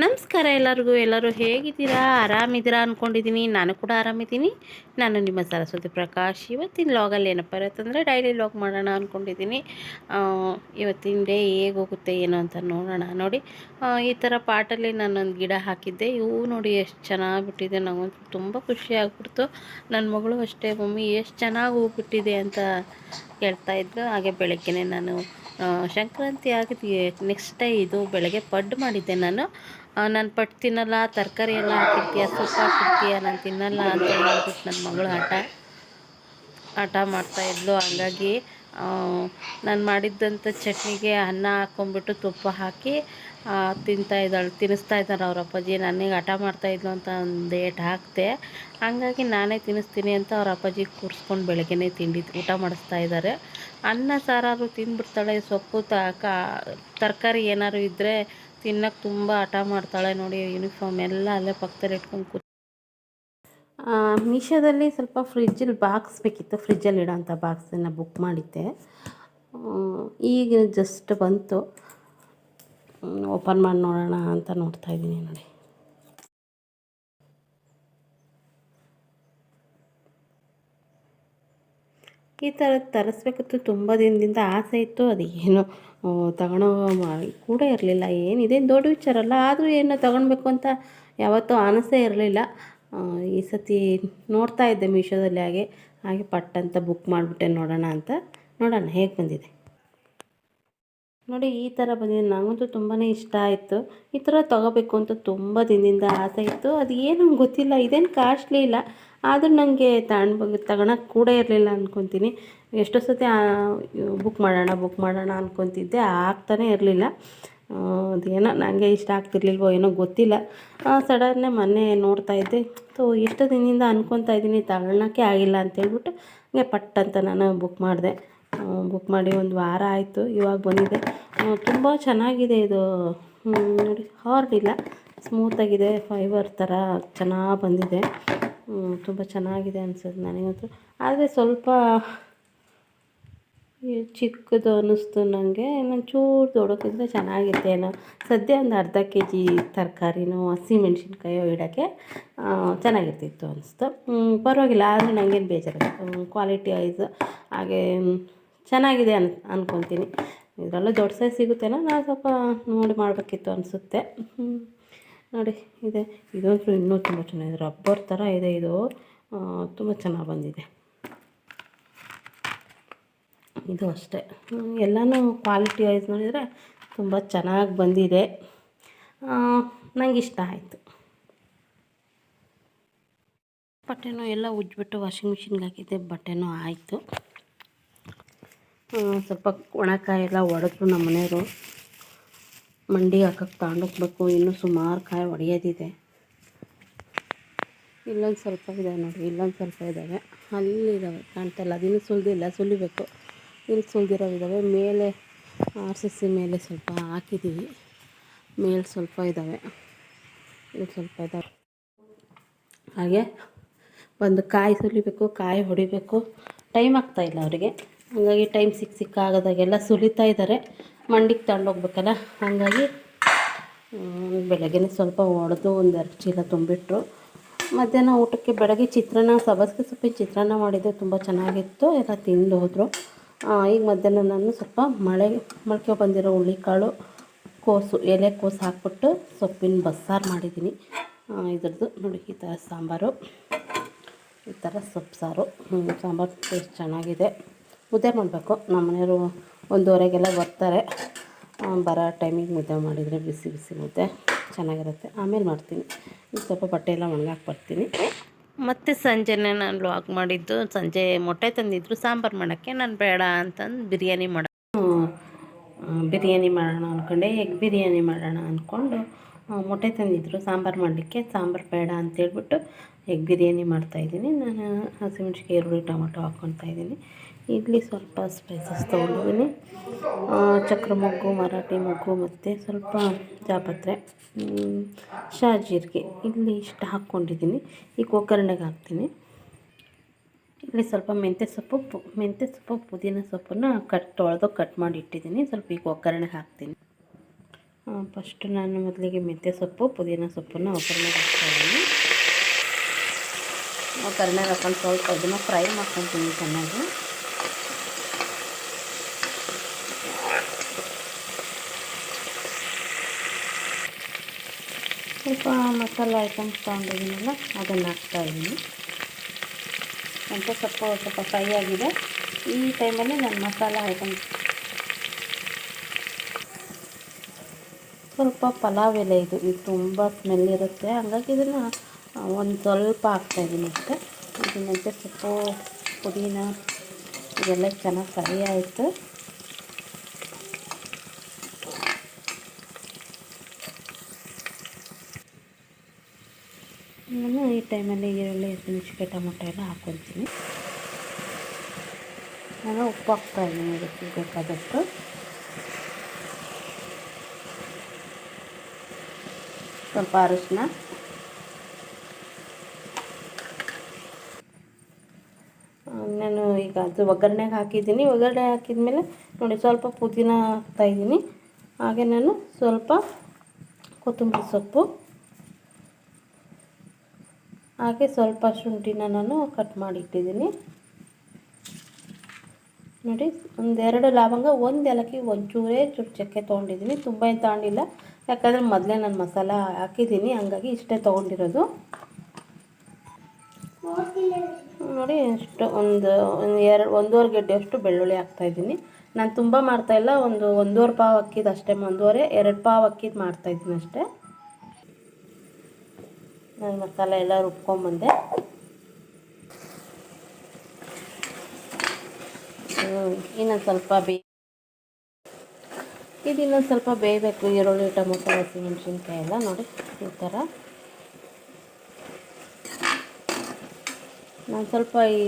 ನಮಸ್ಕಾರ ಎಲ್ಲರಿಗೂ. ಎಲ್ಲರೂ ಹೇಗಿದ್ದೀರಾ? ಆರಾಮಿದ್ದೀರಾ ಅಂದ್ಕೊಂಡಿದ್ದೀನಿ. ನಾನು ಕೂಡ ಆರಾಮಿದ್ದೀನಿ. ನಾನು ನಿಮ್ಮ ಸರಸ್ವತಿ ಪ್ರಕಾಶ್. ಇವತ್ತಿನ ಲಾಗಲ್ಲಿ ಏನಪ್ಪ ಇರುತ್ತಂದರೆ ಡೈಲಿ ಲಾಗ್ ಮಾಡೋಣ ಅಂದ್ಕೊಂಡಿದ್ದೀನಿ. ಇವತ್ತಿನ ಡೇ ಹೇಗೆ ಹೋಗುತ್ತೆ ಏನೋ ಅಂತ ನೋಡೋಣ. ನೋಡಿ, ಈ ಥರ ಪಾಟಲ್ಲಿ ನಾನೊಂದು ಗಿಡ ಹಾಕಿದ್ದೆ. ಇವು ನೋಡಿ ಎಷ್ಟು ಚೆನ್ನಾಗಿ ಬಿಟ್ಟಿದೆ. ನನಗಂತೂ ತುಂಬ ಖುಷಿ ಆಗ್ಬಿಡ್ತು. ನನ್ನ ಮಗಳು ಅಷ್ಟೇ, ಮಮ್ಮಿ ಎಷ್ಟು ಚೆನ್ನಾಗಿ ಹೂ ಬಿಟ್ಟಿದೆ ಅಂತ ಕೇಳ್ತಾಯಿದ್ರು. ಹಾಗೆ ಬೆಳಗ್ಗೆನೇ ನಾನು ಸಂಕ್ರಾಂತಿ ಆಗಿ ನೆಕ್ಸ್ಟ್ ಡೇ ಇದು ಬೆಳಗ್ಗೆ ಪಡ್ಡು ಮಾಡಿದ್ದೆ. ನಾನು ಪಡ್ಡು ತಿನ್ನಲ್ಲ, ತರಕಾರಿ ಎಲ್ಲ ಹಾಕಿರ್ತೀಯ, ಸೊಪ್ಪು ಹಾಕಿರ್ತೀಯ, ನಾನು ತಿನ್ನಲ್ಲ ಅಂತ ಹೇಳ್ಬಿಟ್ಟು ನನ್ನ ಮಗಳು ಹಠ ಮಾಡ್ತಾಯಿದ್ಲು. ಹಂಗಾಗಿ ನಾನು ಮಾಡಿದ್ದಂಥ ಚಟ್ನಿಗೆ ಅನ್ನ ಹಾಕ್ಕೊಂಬಿಟ್ಟು ತುಪ್ಪ ಹಾಕಿ ತಿನ್ನಿಸ್ತಾ ಇದ್ದಾರೆ ಅವ್ರ ಅಪ್ಪಾಜಿ. ನನಗೆ ಹಠ ಮಾಡ್ತಾಯಿದ್ಲು ಅಂತ ಒಂದು ಏಟು ಹಾಕಿದೆ. ಹಂಗಾಗಿ ನಾನೇ ತಿನ್ನಿಸ್ತೀನಿ ಅಂತ ಅವ್ರ ಅಪ್ಪಾಜಿ ಕೂರಿಸ್ಕೊಂಡು ಬೆಳಗ್ಗೆನೇ ಊಟ ಮಾಡಿಸ್ತಾ ಇದ್ದಾರೆ. ಅನ್ನ ಸಾರಾದ್ರು ತಿಂದ್ಬಿಡ್ತಾಳೆ. ಸೊಪ್ಪು ತರಕಾರಿ ಏನಾದ್ರು ಇದ್ದರೆ ತಿನ್ನೋಕ್ಕೆ ತುಂಬ ಹಠ ಮಾಡ್ತಾಳೆ. ನೋಡಿ, ಯೂನಿಫಾರ್ಮ್ ಎಲ್ಲ ಅಲ್ಲೇ ಪಕ್ಕದಲ್ಲಿ ಇಟ್ಕೊಂಡು ಮೀಶೋದಲ್ಲಿ ಸ್ವಲ್ಪ ಫ್ರಿಜ್ಜಲ್ಲಿ ಬಾಕ್ಸ್ ಬೇಕಿತ್ತು. ಫ್ರಿಜ್ಜಲ್ಲಿ ಇಡೋಂಥ ಬಾಕ್ಸನ್ನು ಬುಕ್ ಮಾಡಿದ್ದೆ. ಈಗ ಜಸ್ಟ್ ಬಂತು. ಓಪನ್ ಮಾಡಿ ನೋಡೋಣ ಅಂತ ನೋಡ್ತಾಯಿದ್ದೀನಿ. ನೋಡಿ, ಈ ಥರ ತರಿಸ್ಬೇಕಿತ್ತು. ತುಂಬ ದಿನದಿಂದ ಆಸೆ ಇತ್ತು. ಅದು ಏನೋ ತಗೊಳ್ಳೋ ಕೂಡ ಇರಲಿಲ್ಲ. ಏನಿದೆ ದೊಡ್ಡ ವಿಚಾರ ಅಲ್ಲ, ಆದರೂ ಏನೋ ತಗೊಳ್ಬೇಕು ಅಂತ ಯಾವತ್ತೂ ಆನಸೆ ಇರಲಿಲ್ಲ. ಈ ಸತಿ ನೋಡ್ತಾ ಇದ್ದೆ ಮೀಶೋದಲ್ಲಿ, ಹಾಗೆ ಪಟ್ಟಂತ ಬುಕ್ ಮಾಡಿಬಿಟ್ಟೆ ನೋಡೋಣ ಹೇಗೆ ಬಂದಿದೆ. ನೋಡಿ, ಈ ಥರ ಬಂದಿದೆ. ನನಗಂತೂ ತುಂಬಾ ಇಷ್ಟ ಆಯಿತು. ಈ ಥರ ತೊಗೋಬೇಕು ಅಂತ ತುಂಬ ದಿನದಿಂದ ಆಸೆ ಇತ್ತು. ಅದು ಏನು ಗೊತ್ತಿಲ್ಲ, ಇದೇನು ಕಾಸ್ಟ್ಲಿ ಇಲ್ಲ, ಆದರೂ ನನಗೆ ತಗೊಳಕ್ಕೆ ಕೂಡ ಇರಲಿಲ್ಲ ಅಂದ್ಕೊತೀನಿ. ಎಷ್ಟೋ ಸತಿ ಬುಕ್ ಮಾಡೋಣ ಅಂದ್ಕೊತಿದ್ದೆ, ಆಗ್ತಾನೇ ಇರಲಿಲ್ಲ. ಅದೇನೋ ನನಗೆ ಇಷ್ಟ ಆಗ್ತಿರ್ಲಿಲ್ವೋ ಏನೋ ಗೊತ್ತಿಲ್ಲ. ಸಡನ್ನೇ ಮೊನ್ನೆ ನೋಡ್ತಾ ಇದ್ದೆ. ಎಷ್ಟು ದಿನದಿಂದ ಅಂದ್ಕೊತಾ ಇದ್ದೀನಿ, ತಗೊಳ್ಳೋಕ್ಕೆ ಆಗಿಲ್ಲ ಅಂತೇಳ್ಬಿಟ್ಟು ಹಂಗೆ ಪಟ್ಟಂತ ನಾನು ಬುಕ್ ಮಾಡಿದೆ. ಬುಕ್ ಮಾಡಿ ಒಂದು ವಾರ ಆಯಿತು, ಇವಾಗ ಬಂದಿದೆ. ತುಂಬ ಚೆನ್ನಾಗಿದೆ ಇದು. ನೋಡಿ, ಹಾರ್ಡಿಲ್ಲ, ಸ್ಮೂತಾಗಿದೆ, ಫೈಬರ್ ಥರ ಚೆನ್ನಾಗಿ ಬಂದಿದೆ. ತುಂಬ ಚೆನ್ನಾಗಿದೆ ಅನಿಸುತ್ತೆ ನನಗಂತೂ. ಆದರೆ ಸ್ವಲ್ಪ ಚಿಕ್ಕದು ಅನ್ನಿಸ್ತು ನನಗೆ. ನಾನು ಚೂರು ದೊಡ್ಡಕ್ಕಿದ್ರೆ ಚೆನ್ನಾಗಿತ್ತೇನೋ. ಸದ್ಯ ಒಂದು ಅರ್ಧ kg ತರಕಾರಿನೋ ಹಸಿಮೆಣ್ಸಿನ್ಕಾಯೋ ಇಡೋಕ್ಕೆ ಚೆನ್ನಾಗಿರ್ತಿತ್ತು ಅನಿಸ್ತು. ಪರವಾಗಿಲ್ಲ, ಆದರೆ ನನಗೇನು ಬೇಜಾರಾಗಿತ್ತು. ಕ್ವಾಲಿಟಿ ವೈಸ್ ಹಾಗೆ ಚೆನ್ನಾಗಿದೆ ಅಂದ್ಕೊತೀನಿ. ಇದರಲ್ಲೂ ದೊಡ್ಡ ಸೈಜ್ ಸಿಗುತ್ತೇನೋ, ನಾನು ಸ್ವಲ್ಪ ನೋಡಿ ಮಾಡಬೇಕಿತ್ತು ಅನಿಸುತ್ತೆ. ನೋಡಿ, ಇದಂತೂ ಇನ್ನೂ ತುಂಬ ಚೆನ್ನಾಗಿದೆ. ರಬ್ಬರ್ ಥರ ಇದೆ ಇದು. ತುಂಬ ಚೆನ್ನಾಗಿ ಬಂದಿದೆ. ಇದು ಅಷ್ಟೇ, ಎಲ್ಲನೂ ಕ್ವಾಲಿಟಿ ವೈಸ್ ನೋಡಿದರೆ ತುಂಬ ಚೆನ್ನಾಗಿ ಬಂದಿದೆ. ನನಗೆ ಇಷ್ಟ ಆಯಿತು. ಬಟ್ಟೆನೂ ಎಲ್ಲ ಉಜ್ಜಿಬಿಟ್ಟು ವಾಷಿಂಗ್ ಮಿಷಿನ್ಗೆ ಹಾಕಿದ್ದೆ. ಬಟ್ಟೆನೂ ಆಯಿತು. ಸ್ವಲ್ಪ ಒಣಕಾಯಿ ಎಲ್ಲ ಒಡೆದ್ರು ನಮ್ಮ ಮನೆಯವರು. ಮಂಡಿಗೆ ಹಾಕಕ್ಕೆ ತಗೊಂಡೋಗ್ಬೇಕು. ಇನ್ನೂ ಸುಮಾರು ಕಾಯಿ ಒಡೆಯೋದಿದೆ. ಇಲ್ಲೊಂದು ಸ್ವಲ್ಪ ಇದೆ ನೋಡಿ, ಇಲ್ಲೊಂದು ಸ್ವಲ್ಪ ಇದ್ದಾವೆ, ಅಲ್ಲಿದ್ದಾವೆ ಕಾಣ್ತಾಯಿಲ್ಲ. ಅದಿನ್ನೂ ಸುಲಿಬೇಕು. ಇಲ್ಲಿ ಸುಲಿದಿರೋವಿದ್ದಾವೆ. ಮೇಲೆ RCC ಮೇಲೆ ಸ್ವಲ್ಪ ಹಾಕಿದ್ದೀವಿ. ಮೇಲೆ ಸ್ವಲ್ಪ ಇದ್ದಾವೆ, ಇಲ್ಲಿ ಸ್ವಲ್ಪ ಇದ್ದಾವೆ. ಹಾಗೆ ಒಂದು ಕಾಯಿ ಸುಲಿಬೇಕು, ಕಾಯಿ ಹೊಡಿಬೇಕು. ಟೈಮ್ ಆಗ್ತಾಯಿಲ್ಲ ಅವರಿಗೆ. ಹಾಗಾಗಿ ಟೈಮ್ ಸಿಕ್ಕಾಗದಾಗೆಲ್ಲ ಸುಲಿತಾ ಇದ್ದಾರೆ. ಮಂಡಿಗೆ ತಗೊಂಡೋಗ್ಬೇಕಲ್ಲ, ಹಾಗಾಗಿ ಬೆಳಗ್ಗೆ ಸ್ವಲ್ಪ ಹೊಡೆದು ಒಂದು 2 ಚೀಲ ತುಂಬಿಟ್ರು. ಮಧ್ಯಾಹ್ನ ಊಟಕ್ಕೆ ಬೆಳಗ್ಗೆ ಸಬ್ಬಸಿಗೆ ಸೊಪ್ಪಿನ ಚಿತ್ರಾನ್ನ ಮಾಡಿದ್ದೆ. ತುಂಬ ಚೆನ್ನಾಗಿತ್ತು. ಎಲ್ಲ ತಿಂದು ಹೋದರು. ಈಗ ಮಧ್ಯಾಹ್ನ ನಾನು ಸ್ವಲ್ಪ ಮೊಳಕೆ ಬಂದಿರೋ ಹುಳ್ಳಿಕಾಳು, ಎಲೆಕೋಸು ಹಾಕ್ಬಿಟ್ಟು ಸೊಪ್ಪಿನ ಬಸ್ಸಾರು ಮಾಡಿದ್ದೀನಿ. ಇದ್ರದ್ದು ನೋಡಿ, ಈ ಥರ ಸಾಂಬಾರು, ಈ ಥರ ಸೊಪ್ಪು ಸಾರು. ಸಾಂಬಾರು ಟೇಸ್ಟ್ ಚೆನ್ನಾಗಿದೆ. ಮುದ್ದೆ ಮಾಡಬೇಕು. ನಮ್ಮ ಮನೆಯವರು 1:30ಗೆಲ್ಲ ಬರ್ತಾರೆ. ಬರೋ ಟೈಮಿಗೆ ಮುದ್ದೆ ಮಾಡಿದರೆ ಬಿಸಿ ಬಿಸಿ ಮುದ್ದೆ ಚೆನ್ನಾಗಿರುತ್ತೆ. ಆಮೇಲೆ ಮಾಡ್ತೀನಿ. ಸ್ವಲ್ಪ ಬಟ್ಟೆ ಎಲ್ಲ ಒಣಗಾಕಿ ಬರ್ತೀನಿ. ಮತ್ತು ಸಂಜೆನೇ ನಾನು ಲಾಗ್ ಮಾಡಿದ್ದು. ಸಂಜೆ ಮೊಟ್ಟೆ ತಂದಿದ್ರು ಸಾಂಬಾರು ಮಾಡೋಕ್ಕೆ. ನಾನು ಬೇಡ ಅಂತಂದು ಬಿರಿಯಾನಿ ಮಾಡೋಣ ಅಂದ್ಕೊಂಡೆ. ಎಗ್ ಬಿರಿಯಾನಿ ಮಾಡೋಣ ಅಂದ್ಕೊಂಡು ಮೊಟ್ಟೆ ತಂದಿದ್ರು ಸಾಂಬಾರು ಮಾಡಲಿಕ್ಕೆ. ಸಾಂಬಾರು ಬೇಡ ಅಂತೇಳ್ಬಿಟ್ಟು ಎಗ್ ಬಿರಿಯಾನಿ ಮಾಡ್ತಾಯಿದ್ದೀನಿ. ನಾನು ಹಸಿಮೆಣ್ಸಿನ್ಕಾಯಿ, ಈರುಳ್ಳಿ, ಟೊಮೊಟೊ ಹಾಕ್ಕೊತಾ ಇದ್ದೀನಿ. ಇಲ್ಲಿ ಸ್ವಲ್ಪ ಸ್ಪೈಸಸ್ ತೊಗೊಂಡಿದ್ದೀನಿ. ಚಕ್ರ ಮೊಗ್ಗು, ಮರಾಠಿ ಮೊಗ್ಗು ಮತ್ತು ಸ್ವಲ್ಪ ಜಾಪತ್ರೆ, ಶಾಜೀರಿಗೆ ಇಲ್ಲಿ ಇಷ್ಟು ಹಾಕ್ಕೊಂಡಿದ್ದೀನಿ. ಈಗ ಒಗ್ಗರಣೆಗೆ ಹಾಕ್ತೀನಿ. ಇಲ್ಲಿ ಸ್ವಲ್ಪ ಮೆಂತ್ಯ ಸೊಪ್ಪು ಪುದೀನ ಸೊಪ್ಪನ್ನು ತೊಳೆದು ಕಟ್ ಮಾಡಿ ಇಟ್ಟಿದ್ದೀನಿ. ಸ್ವಲ್ಪ ಈಗ ಒಗ್ಗರಣೆಗೆ ಹಾಕ್ತೀನಿ. ಫಸ್ಟು ನಾನು ಮೊದಲಿಗೆ ಮೆಂತ್ಯ ಸೊಪ್ಪು ಪುದೀನ ಸೊಪ್ಪನ್ನು ಒಗ್ಗರಣೆಗೆ ಹಾಕ್ತಾಯಿದ್ದೀನಿ. ಒಗ್ಗರಣೆಗೆ ಹಾಕೊಂಡು ಸ್ವಲ್ಪ ಇದನ್ನು ಫ್ರೈ ಮಾಡ್ಕೊತೀನಿ ಚೆನ್ನಾಗಿ. ಸ್ವಲ್ಪ ಮಸಾಲೆ ಐಟಮ್ಸ್ ತೊಗೊಂಡಿದ್ದೀನಲ್ಲ ಅದನ್ನು ಹಾಕ್ತಾಯಿದ್ದೀನಿ. ಮೆಂತ್ಯ ಸೊಪ್ಪು ಸ್ವಲ್ಪ ಫ್ರೈ ಆಗಿದೆ. ಈ ಟೈಮಲ್ಲಿ ನಾನು ಮಸಾಲೆ ಐಟಮ್ಸ್ ಸ್ವಲ್ಪ ಪಲಾವ್ ಎಲೆ ಇದು ತುಂಬ ಸ್ಮೆಲ್ ಇರುತ್ತೆ, ಹಾಗಾಗಿ ಇದನ್ನು ಒಂದು ಸ್ವಲ್ಪ ಹಾಕ್ತಾಯಿದ್ದೀನಿ ಅಷ್ಟೇ. ಇದು ಮೆಂತ್ಯ ಸೊಪ್ಪು ಪುದೀನ ಇದೆಲ್ಲ ಚೆನ್ನಾಗಿ ಫ್ರೈ ಆಯಿತು. ನಾನು ಈ ಟೈಮಲ್ಲಿ ಈರುಳ್ಳಿ ಹಸಿಮೆಣಸಿನ್ಕಾಯಿ ಟೊಮೊಟೊ ಎಲ್ಲ ಹಾಕ್ಕೊಳ್ತೀನಿ. ನಾನು ಉಪ್ಪು ಹಾಕ್ತಾಯಿದ್ದೀನಿ ಇದಕ್ಕೆ ಬೇಕಾದಷ್ಟು. ಸ್ವಲ್ಪ ಅರಿಶಿನ, ನಾನು ಈಗ ಅದು ಒಗ್ಗರಣೆಗೆ ಹಾಕಿದ್ದೀನಿ. ಒಗ್ಗರಣೆ ಹಾಕಿದ್ಮೇಲೆ ನೋಡಿ ಸ್ವಲ್ಪ ಪುದೀನ ಹಾಕ್ತಾಯಿದ್ದೀನಿ. ಹಾಗೆ ನಾನು ಸ್ವಲ್ಪ ಕೊತ್ತಂಬರಿ ಸೊಪ್ಪು, ಹಾಗೆ ಸ್ವಲ್ಪ ಶುಂಠಿನ ನಾನು ಕಟ್ ಮಾಡಿಟ್ಟಿದ್ದೀನಿ. ನೋಡಿ, ಒಂದೆರಡು ಲವಂಗ, ಒಂದು ಏಲಕ್ಕಿ, ಒಂಚೂರೇ ಚಕ್ಕೆ ತೊಗೊಂಡಿದ್ದೀನಿ. ತುಂಬ ಏನು ತಗೊಂಡಿಲ್ಲ, ಯಾಕಂದರೆ ಮೊದಲೇ ನಾನು ಮಸಾಲ ಹಾಕಿದ್ದೀನಿ, ಹಂಗಾಗಿ ಇಷ್ಟೇ ತೊಗೊಂಡಿರೋದು. ನೋಡಿ ಅಷ್ಟು ಒಂದೂವರೆ ಗೆಡ್ಡೆಯಷ್ಟು ಬೆಳ್ಳುಳ್ಳಿ ಹಾಕ್ತಾಯಿದ್ದೀನಿ. ನಾನು ತುಂಬ ಮಾಡ್ತಾಯಿಲ್ಲ, ಒಂದೂವರೆ ಪಾವು ಅಕ್ಕಿದ್ದು ಅಷ್ಟೇ, ಎರಡು ಪಾವು ಅಕ್ಕಿದ್ದು ಮಾಡ್ತಾಯಿದ್ದೀನಿ ಅಷ್ಟೇ. ನಾನು ಮಸಾಲೆ ಎಲ್ಲ ರುಬ್ಕೊಂಬಂದೆ. ಇನ್ನೊಂದು ಸ್ವಲ್ಪ ಇನ್ನೊಂದು ಸ್ವಲ್ಪ ಬೇಯಬೇಕು. ಈರುಳ್ಳಿ ಟೊಮೊಟೊ ಹಸಿಮೆಣಸಿನ್ಕಾಯಿ ಎಲ್ಲ ನೋಡಿ ಈ ಥರ. ನಾನು ಸ್ವಲ್ಪ ಈ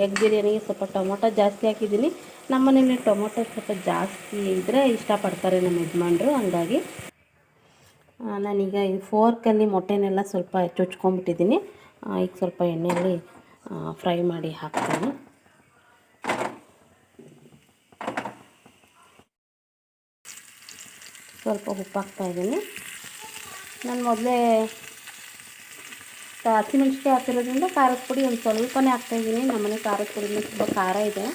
ಎಗ್ ಬಿರಿಯಾನಿಗೆ ಸ್ವಲ್ಪ ಟೊಮೊಟೊ ಜಾಸ್ತಿ ಹಾಕಿದ್ದೀನಿ. ನಮ್ಮ ಮನೇಲಿ ಟೊಮೊಟೊ ಸ್ವಲ್ಪ ಜಾಸ್ತಿ ಇದ್ದರೆ ಇಷ್ಟಪಡ್ತಾರೆ ನಮ್ಮ ಯಜಮಾನ್ರು, ಹಂಗಾಗಿ ನಾನೀಗ ಈ ಫೋರ್ಕಲ್ಲಿ ಮೊಟ್ಟೆನೆಲ್ಲ ಸ್ವಲ್ಪ ಚುಚ್ಕೊಂಡ್ಬಿಟ್ಟಿದ್ದೀನಿ. ಈಗ ಸ್ವಲ್ಪ ಎಣ್ಣೆಯಲ್ಲಿ ಫ್ರೈ ಮಾಡಿ ಹಾಕ್ತೀನಿ. ಸ್ವಲ್ಪ ಉಪ್ಪು ಹಾಕ್ತಾಯಿದ್ದೀನಿ. ನಾನು ಮೊದಲೇ ಹಸಿಮೆಣ್ಸಿನ್ಕಾಯಿ ಹಾಕಿರೋದ್ರಿಂದ ಖಾರದ ಪುಡಿ ಒಂದು ಸ್ವಲ್ಪನೇ ಹಾಕ್ತಾಯಿದ್ದೀನಿ. ನಮ್ಮನೆ ಖಾರದ ಪುಡಿನ ತುಂಬ ಖಾರ ಇದೆ.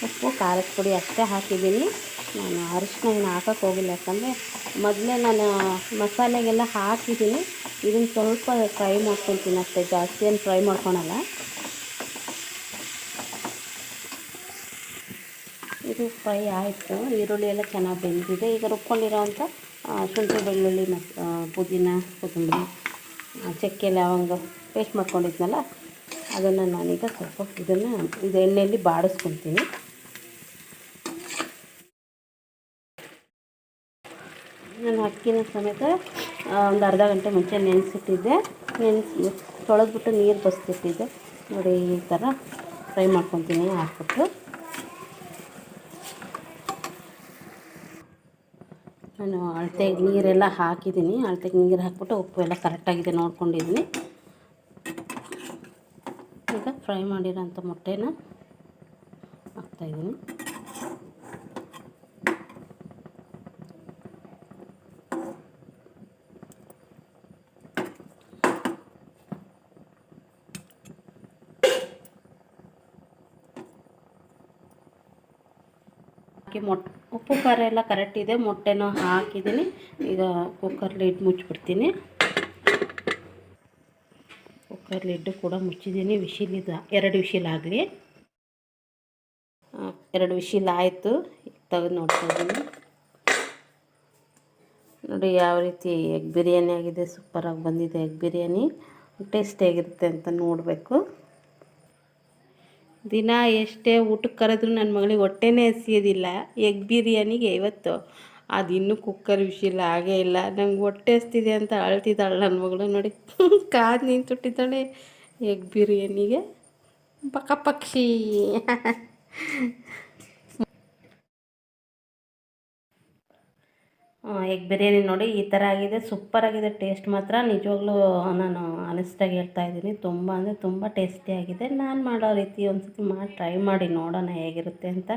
ಉಪ್ಪು ಖಾರದ ಪುಡಿ ಅಷ್ಟೇ ಹಾಕಿದ್ದೀನಿ. ನಾನು ಅರಿಶಿನ ಏನು ಹಾಕೋಕ್ಕೆ ಹೋಗಿಲ್ಲ, ಯಾಕಂದರೆ ಮೊದಲೇ ನಾನು ಮಸಾಲೆಗೆಲ್ಲ ಹಾಕಿದ್ದೀನಿ. ಇದನ್ನು ಸ್ವಲ್ಪ ಫ್ರೈ ಮಾಡ್ಕೊಳ್ತೀನಿ ಅಷ್ಟೇ, ಜಾಸ್ತಿ ಏನು ಫ್ರೈ ಮಾಡ್ಕೊಳಲ್ಲ. ಇದು ಫ್ರೈ ಆಯಿತು, ಈರುಳ್ಳಿ ಎಲ್ಲ ಚೆನ್ನಾಗಿ ಬೆಂದಿದೆ. ಈಗ ರುಬ್ಕೊಂಡಿರೋವಂಥ ಶುಂಠಿ ಬೆಳ್ಳುಳ್ಳಿ ಮತ್ತು ಪುದೀನ ಕೊತ್ತಂಬರಿ ಚಕ್ಕೆ ಲವಂಗ ಪೇಸ್ಟ್ ಮಾಡ್ಕೊಂಡಿದ್ನಲ್ಲ ಅದನ್ನು ನಾನೀಗ ಸ್ವಲ್ಪ ಇದು ಎಣ್ಣೆಯಲ್ಲಿ ಬಾಡಿಸ್ಕೊತೀನಿ. ನಾನು ಅಕ್ಕಿನ ಸಮೇತ ಒಂದು ಅರ್ಧ ಗಂಟೆ ಮುಂಚೆ ನೆನೆಸಿಟ್ಟಿದ್ದೆ. ತೊಳೆದ್ಬಿಟ್ಟು ನೀರು ಬಸ್ತಿಟ್ಟಿದ್ದೆ. ನೋಡಿ ಈ ಥರ ಫ್ರೈ ಮಾಡ್ಕೊತೀನಿ ಹಾಕ್ಬಿಟ್ಟು. ನಾನು ಅಳತೆಗೆ ನೀರೆಲ್ಲ ಹಾಕಿದ್ದೀನಿ. ಅಳತೆಗೆ ನೀರು ಹಾಕ್ಬಿಟ್ಟು ಉಪ್ಪು ಎಲ್ಲ ಕರೆಕ್ಟಾಗಿದೆ ನೋಡ್ಕೊಂಡಿದ್ದೀನಿ. ಈಗ ಫ್ರೈ ಮಾಡಿರೋಂಥ ಮೊಟ್ಟೆನ ಹಾಕ್ತಾಯಿದ್ದೀನಿ. ಉಪ್ಪು ಖಾರ ಎಲ್ಲ ಕರೆಕ್ಟ್ ಇದೆ. ಮೊಟ್ಟೆನೂ ಹಾಕಿದ್ದೀನಿ. ಈಗ ಕುಕ್ಕರ್ ಲಿಡ್ ಮುಚ್ಚಿಬಿಡ್ತೀನಿ. ಕುಕ್ಕರ್ ಲಿಡ್ಡು ಕೂಡ ಮುಚ್ಚಿದ್ದೀನಿ. ವಿಶಿಲಿದು 2 ವಿಶಿಲ್ ಆಗಲಿ. 2 ವಿಶಿಲ್ ಆಯಿತು. ಈಗ ತೆಗೆದು ನೋಡ್ತಾಯಿದ್ದೀನಿ. ನೋಡಿ ಯಾವ ರೀತಿ ಎಗ್ ಬಿರಿಯಾನಿ ಆಗಿದೆ. ಸೂಪರಾಗಿ ಬಂದಿದೆ ಎಗ್ ಬಿರಿಯಾನಿ. ಟೇಸ್ಟ್ ಹೇಗಿರುತ್ತೆ ಅಂತ ನೋಡಬೇಕು. ದಿನ ಎಷ್ಟೇ ಊಟಕ್ಕೆ ಕರೆದ್ರೂ ನನ್ನ ಮಗಳಿಗೆ ಹೊಟ್ಟೆನೇ ಹಸಿಯೋದಿಲ್ಲ. ಎಗ್ ಬಿರಿಯಾನಿಗೆ ಇವತ್ತು ಅದು ಇನ್ನೂ ಕುಕ್ಕರ್ ವಿಶಿಲ್ ಆಗೇ ಇಲ್ಲ. ನಂಗೆ ಹೊಟ್ಟೆ ಹಸ್ತಿದೆ ಅಂತ ಅಳ್ತಿದ್ದಾಳೆ ನನ್ನ ಮಗಳು. ನೋಡಿ ಕಾದು ನಿಂತುಟ್ಟಿದ್ದಾಳೆ ಎಗ್ ಬಿರಿಯಾನಿಗೆ. ಪಕ್ಷಿ ಎಗ್ ಬಿರಿಯಾನಿ ನೋಡಿ ಈ ಥರ ಆಗಿದೆ, ಸೂಪರಾಗಿದೆ. ಟೇಸ್ಟ್ ಮಾತ್ರ ನಿಜವಾಗ್ಲೂ ನಾನು ಆನೆಸ್ಟಾಗಿ ಹೇಳ್ತಾ ಇದ್ದೀನಿ, ತುಂಬ ಅಂದರೆ ತುಂಬ ಟೇಸ್ಟಿಯಾಗಿದೆ. ನಾನು ಮಾಡೋ ರೀತಿ ಒಂದ್ಸತಿ ಮಾಡಿ ಟ್ರೈ ಮಾಡಿ ನೋಡೋಣ ಹೇಗಿರುತ್ತೆ ಅಂತ.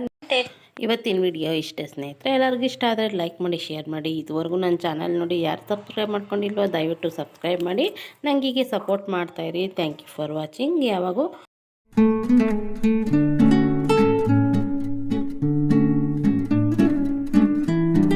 ಇವತ್ತಿನ ವಿಡಿಯೋ ಇಷ್ಟೇ ಸ್ನೇಹಿತರೆ. ಎಲ್ಲರಿಗೂ ಇಷ್ಟ ಆದರೆ ಲೈಕ್ ಮಾಡಿ, ಶೇರ್ ಮಾಡಿ. ಇದುವರೆಗೂ ನನ್ನ ಚಾನಲ್ ನೋಡಿ ಯಾರು ಸಬ್ಸ್ಕ್ರೈಬ್ ಮಾಡ್ಕೊಂಡಿಲ್ವೋ ದಯವಿಟ್ಟು ಸಬ್ಸ್ಕ್ರೈಬ್ ಮಾಡಿ, ನನಗೆ ಹೀಗೆ ಸಪೋರ್ಟ್ ಮಾಡ್ತಾಯಿರಿ. Thank you for watching. ಯಾವಾಗೂ